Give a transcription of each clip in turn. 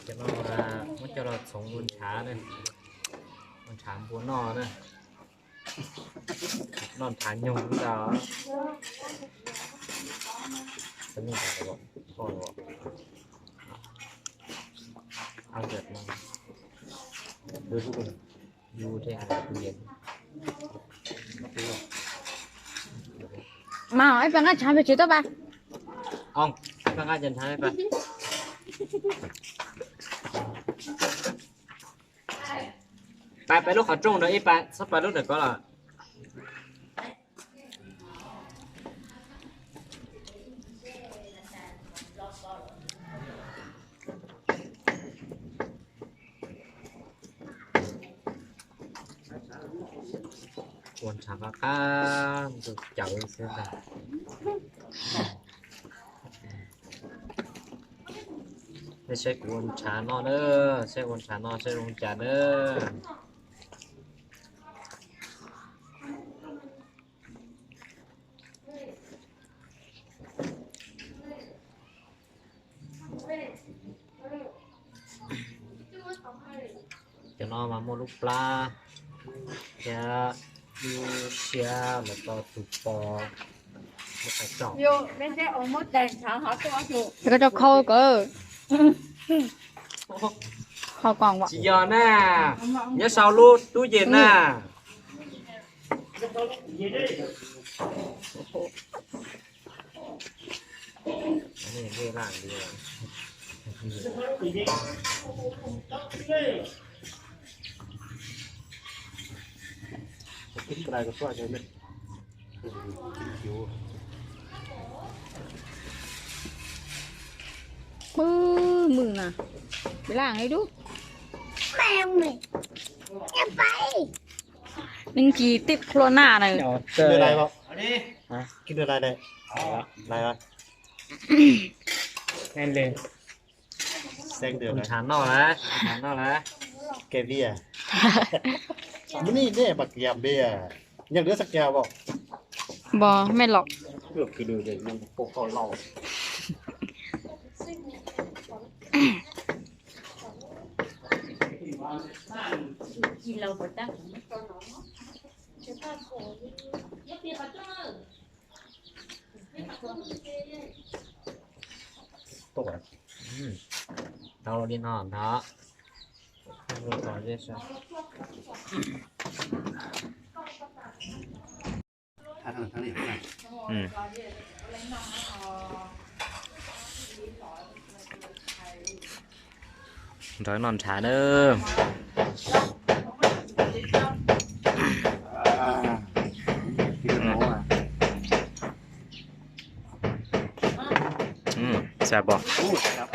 cho nó là muốn cho nó sống luôn chả nên con chả muốn no nữa non thả nhung cũng đó cái này là bọn con bọn ăn được mà đưa xuống cùng du thế này tự nhiên mà hỏi bạn ăn trái về chứ tao ba ông các anh nhìn thấy vậyไปลูกขอจงเลยไปสักไปลูกเด็กก็ล่ะวนฉากก้าจะเจ๋อเสียนะไม่ใช่กวนฉานอเนอใช่กวนฉานอใช่ลงจานเนอจะนอนมาโมลูกปลาจะยูเชียแล้วก็ตุกปอแล้วก็จ่อง vô bên đây ống mất đèn sáng họ cho chủ แล้วก็จะเข้าก็เข้ากล่องวะ chị giờ nè nhớ sau luôn túi gì nèนี่เรื่องล่างดีเลยคิดอะไรก็ช่วยใช่ไหมคิว มือน่ะไปล้างให้ดู mèo này em bay นึงกีติดโครนาเลย กินอะไรบอกกินอะไรได้อะไรวะ แน่นเลย แซงเดือด คน นะ ชานนอกแล้วชานนอกแล้ว แกเบียมันนี่เนี่ยบักยามเบียยังเหลือสักแก้วบอก บอไม่หรอก เกือบคือดูเด็กมันโปกคอหล่อ gì lâu bữa ta ตกอ่ะ เราđi ngon đóเราต่อเยอะใช่ ทางนี้ ร้อยนอนช้าเด้อ กินน้องอ่ะ แซ่บบอก ครับ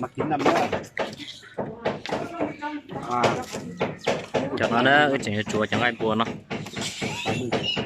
มากินน้ำเนื้อ จากนั้นนะจังจะจั่วจังไงบัวเนาะ